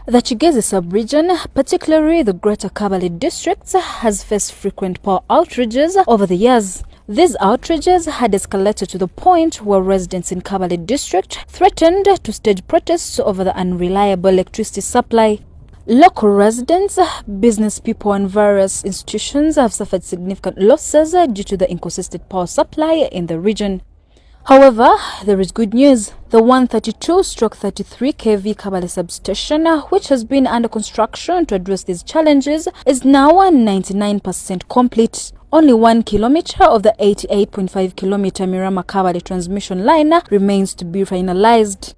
The Kigezi sub-region, particularly the Greater Kabale district, has faced frequent power outages over the years. These outages had escalated to the point where residents in Kabale district threatened to stage protests over the unreliable electricity supply. Local residents, business people and various institutions have suffered significant losses due to the inconsistent power supply in the region. However, there is good news. The 132/33 kV Kabale substation, which has been under construction to address these challenges, is now 99% complete. Only 1 kilometer of the 88.5 kilometer Mirama Kabale transmission line remains to be finalized.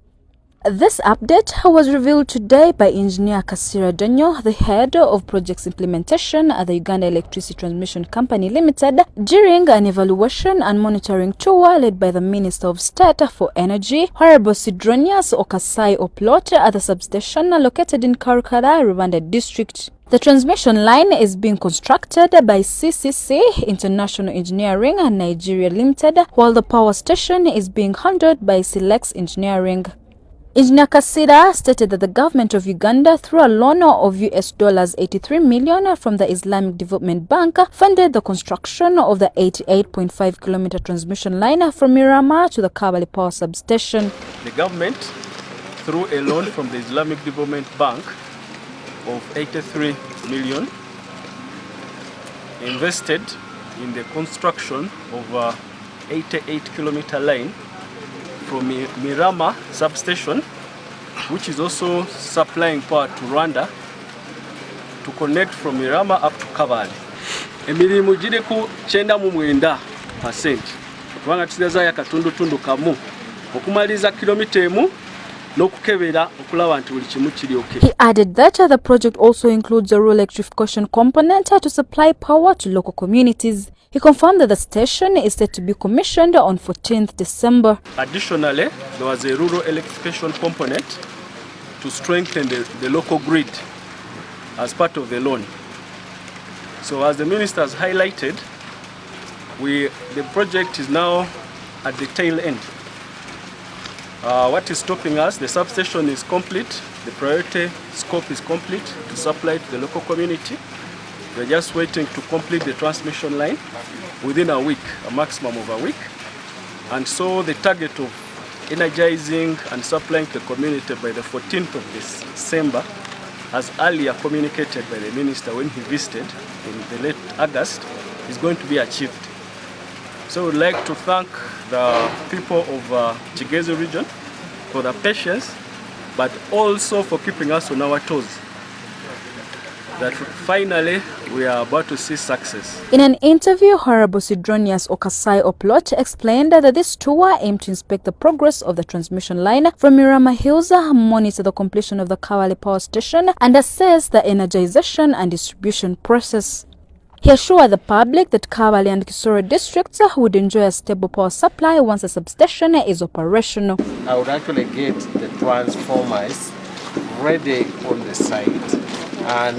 This update was revealed today by Engineer Kasira Danyo, the head of projects implementation at the Uganda Electricity Transmission Company Limited, during an evaluation and monitoring tour led by the Minister of State for Energy, Honorable Sidronius Okasai Oplot, at the substation located in Karukara, Rwanda district. The transmission line is being constructed by CCC International Engineering and Nigeria Limited, while the power station is being handled by Silex Engineering. Engineer Kasira stated that the government of Uganda, through a loan of $83 million from the Islamic Development Bank, funded the construction of the 88.5 kilometer transmission line from Mirama to the Kabale power substation. The government, through a loan from the Islamic Development Bank of $83 million, invested in the construction of a 88-kilometer line from Mirama substation, which is also supplying power to Rwanda, to connect from Mirama up to Kabale. Emirimu giri ku 99%. Kubanga tuzaza akatundu kamu okumaliza kilomita emu n'okukebera okulaba nti buli kimu kiri okay. He added that the project also includes a rural electrification component to supply power to local communities. He confirmed that the station is set to be commissioned on 14th December. Additionally, there was a rural electrification component to strengthen the local grid as part of the loan. So as the minister has highlighted, the project is now at the tail end. What is stopping us? The substation is complete, the priority scope is complete to supply to the local community. We're just waiting to complete the transmission line within a week, a maximum of a week. And so the target of energizing and supplying the community by the 14th of December, as earlier communicated by the minister when he visited in the late August, is going to be achieved. So we'd like to thank the people of Kigezi region for their patience, but also for keeping us on our toes. That finally we are about to see success. In an interview, Honorable Sidronius Okasai Oplot explained that this tour aimed to inspect the progress of the transmission line from Mirama Hills, monitor the completion of the Kabale power station, and assess the energization and distribution process. He assured the public that Kabale and Kisoro districts would enjoy a stable power supply once the substation is operational. I would actually get the transformers ready on the site, and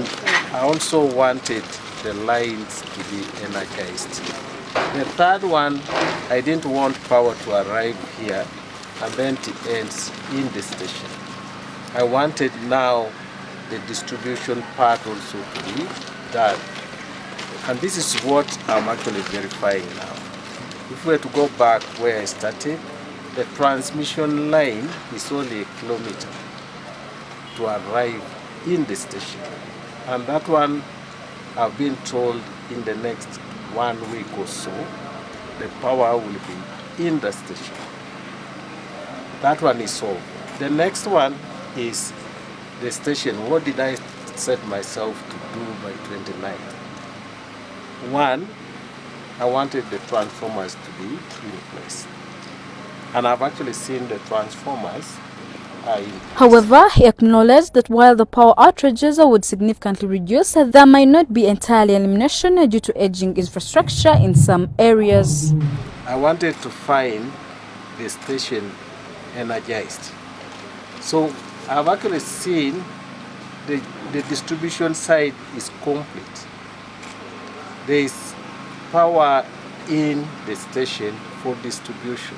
I also wanted the lines to be energized. The third one, I didn't want power to arrive here and then it ends in the station. I wanted now the distribution part also to be done. And this is what I'm actually verifying now. If we were to go back where I started, the transmission line is only 1 kilometer to arrive in the station. And that one, I've been told in the next 1 week or so, the power will be in the station. That one is solved. The next one is the station. What did I set myself to do by 29th? One, I wanted the transformers to be in place. And I've actually seen the transformers are in place. However, he acknowledged that while the power outages would significantly reduce, there might not be entirely elimination due to aging infrastructure in some areas. I wanted to find the station energized. So I've actually seen the distribution side is complete. There is power in the station for distribution,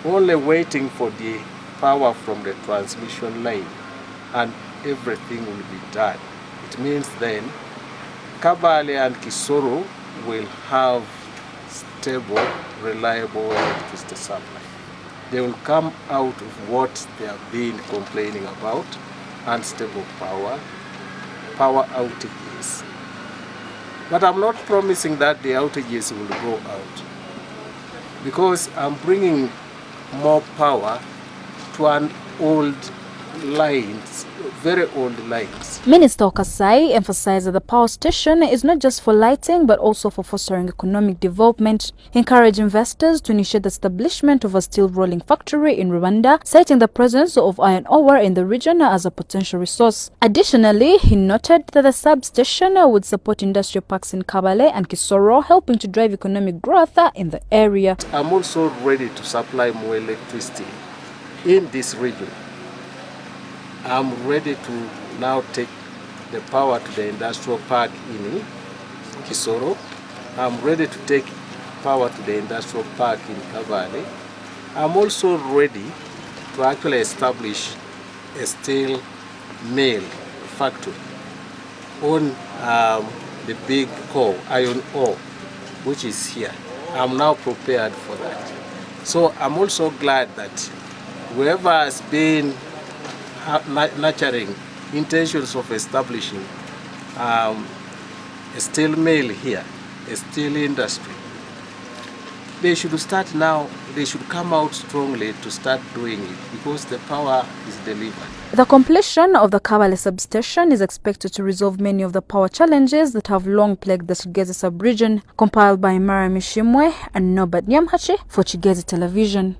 only waiting for the power from the transmission line. And everything will be done, it means then Kabale and Kisoro will have stable, reliable electricity supply. They will come out of what they have been complaining about, unstable power outages. But I'm not promising that the outages will go out, because I'm bringing more power to an old lines, very old lines. Minister Okasai emphasized that the power station is not just for lighting but also for fostering economic development. He encouraged investors to initiate the establishment of a steel rolling factory in Rwanda, citing the presence of iron ore in the region as a potential resource. Additionally, he noted that the substation would support industrial parks in Kabale and Kisoro, helping to drive economic growth in the area. I'm also ready to supply more electricity in this region. I'm ready to now take the power to the industrial park in Kisoro. I'm ready to take power to the industrial park in Kabale. I'm also ready to actually establish a steel mill factory on the big ore, iron ore, which is here. I'm now prepared for that. So I'm also glad that whoever has been nurturing intentions of establishing a steel mill here, a steel industry, they should start now, they should come out strongly to start doing it, because the power is delivered. The completion of the Kabale substation is expected to resolve many of the power challenges that have long plagued the Kigezi sub-region. Compiled by Mara Mishimwe and Norbert Nyamhachi for Kigezi Television.